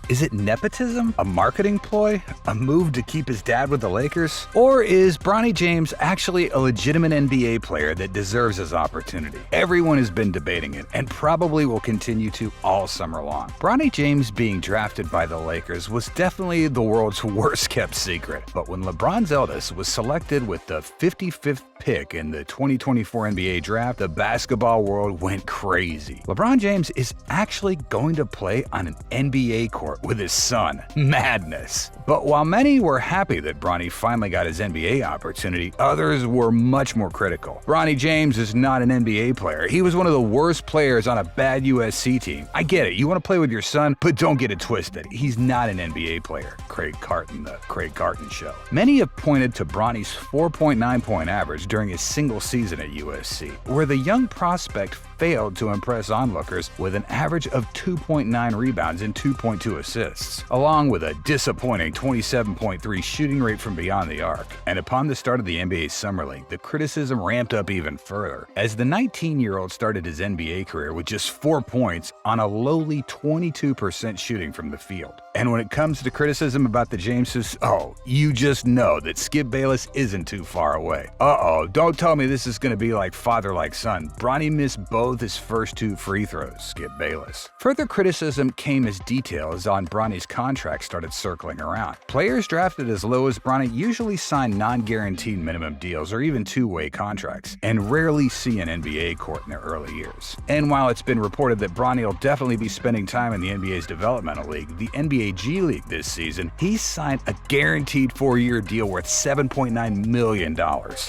Is it nepotism? A marketing ploy? A move to keep his dad with the Lakers? Or is Bronny James actually a legitimate NBA player that deserves his opportunity? Everyone has been debating it, and probably will continue to all summer long. Bronny James being drafted by the Lakers was definitely the world's worst-kept secret, but when LeBron's eldest was selected with the 55th pick in the 2024 NBA draft, the basketball world went crazy. LeBron James is actually going to play on an NBA court with his son. Madness. But while many were happy that Bronny finally got his NBA opportunity, others were much more critical. Bronny James is not an NBA player. He was one of the worst players on a bad USC team. I get it, you want to play with your son, but don't get it twisted. He's not an NBA player. Craig Carton, The Craig Carton Show. Many have pointed to Bronny's 4.9-point average during his single season at USC, where the young prospect failed to impress onlookers with an average of 2.9 rebounds and 2.2 assists, along with a disappointing 27.3 shooting rate from beyond the arc. And upon the start of the NBA Summer League, the criticism ramped up even further, as the 19-year-old started his NBA career with just 4 points on a lowly 22% shooting from the field. And when it comes to criticism about the Jameses, you just know that Skip Bayless isn't too far away. Don't tell me this is going to be like father like son. Bronny missed both his first 2 free throws, Skip Bayless. Further criticism came as details on Bronny's contract started circling around. Players drafted as low as Bronny usually sign non-guaranteed minimum deals or even two-way contracts, and rarely see an NBA court in their early years. And while it's been reported that Bronny will definitely be spending time in the NBA's developmental league, the NBA G League this season, he signed a guaranteed 4-year deal worth $7.9 million.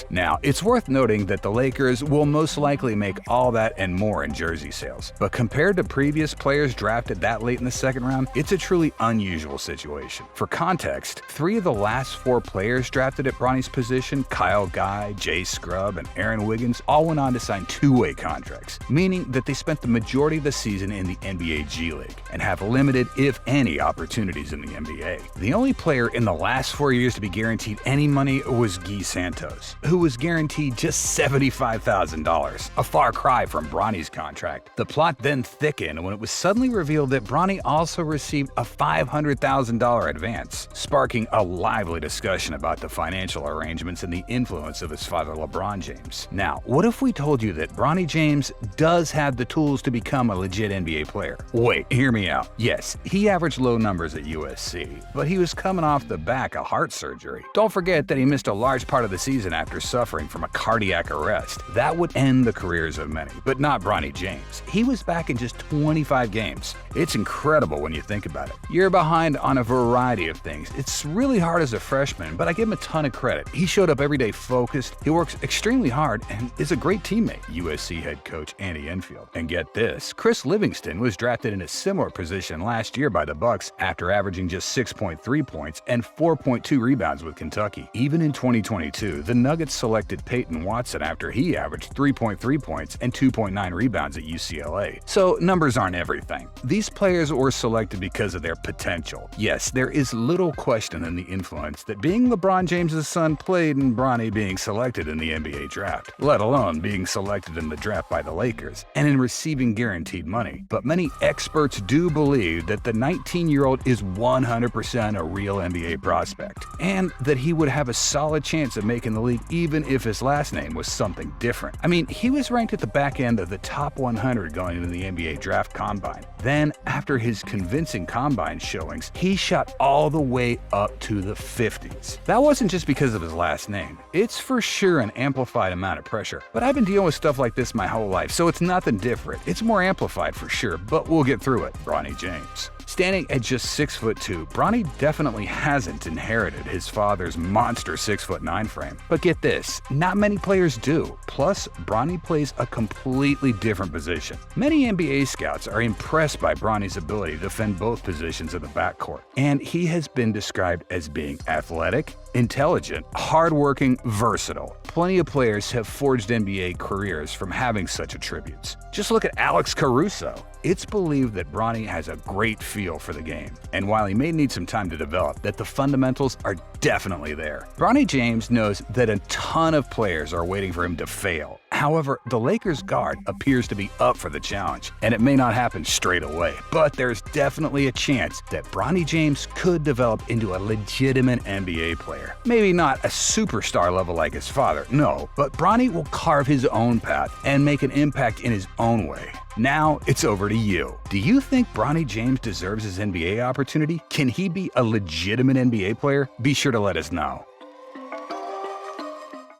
Now, it's worth noting that the Lakers will most likely make all that and more in jersey sales. But compared to previous players drafted that late in the second round, it's a truly unusual situation. For context, 3 of the last 4 players drafted at Bronny's position, Kyle Guy, Jay Scrubb, and Aaron Wiggins, all went on to sign two-way contracts, meaning that they spent the majority of the season in the NBA G League and have limited, if any, opportunities in the NBA. The only player in the last 4 years to be guaranteed any money was Guy Santos, who was guaranteed just $75,000, a far cry from Bronny's contract. The plot then thickened when it was suddenly revealed that Bronny also received a $500,000 advance, sparking a lively discussion about the financial arrangements and the influence of his father LeBron James. Now, what if we told you that Bronny James does have the tools to become a legit NBA player? Wait, hear me out. Yes, he averaged low numbers at USC, but he was coming off the back of heart surgery. Don't forget that he missed a large part of the season after suffering from a cardiac arrest. That would end the careers of many, but not Bronny James. He was back in just 25 games. It's incredible when you think about it. You're behind on a variety of things. It's really hard as a freshman, but I give him a ton of credit. He showed up every day focused, he works extremely hard, and is a great teammate, USC head coach Andy Enfield. And get this, Chris Livingston was drafted in a similar position last year by the Bucks after averaging just 6.3 points and 4.2 rebounds with Kentucky. Even in 2022, the Nuggets selected Peyton Watson after he averaged 3.3 points and 2.9 rebounds at UCLA. So numbers aren't everything. These players were selected because of their potential. Yes, there is little question in the influence that being LeBron James' son played in Bronny being selected in the NBA draft, let alone being selected in the draft by the Lakers and in receiving guaranteed money. But many experts do believe that the 19-year-old is 100% a real NBA prospect, and that he would have a solid chance of making the league even if his last name was something different. I mean, he was ranked at the back end of the top 100 going into the NBA draft combine. Then, after his convincing combine showings, he shot all the way up to the 50s. That wasn't just because of his last name. It's for sure an amplified amount of pressure, but I've been dealing with stuff like this my whole life, so it's nothing different. It's more amplified for sure, but we'll get through it. Bronny James. Standing at just 6'2", Bronny definitely hasn't inherited his father's monster 6'9" frame. But get this, not many players do. Plus, Bronny plays a completely different position. Many NBA scouts are impressed by Bronny's ability to defend both positions in the backcourt, and he has been described as being athletic, intelligent, hardworking, versatile. Plenty of players have forged NBA careers from having such attributes. Just look at Alex Caruso. It's believed that Bronny has a great feel for the game, and while he may need some time to develop, that the fundamentals are definitely there. Bronny James knows that a ton of players are waiting for him to fail, However, the Lakers guard appears to be up for the challenge, and it may not happen straight away. But there's definitely a chance that Bronny James could develop into a legitimate NBA player. Maybe not a superstar level like his father, no, but Bronny will carve his own path and make an impact in his own way. Now it's over to you. Do you think Bronny James deserves his NBA opportunity? Can he be a legitimate NBA player? Be sure to let us know.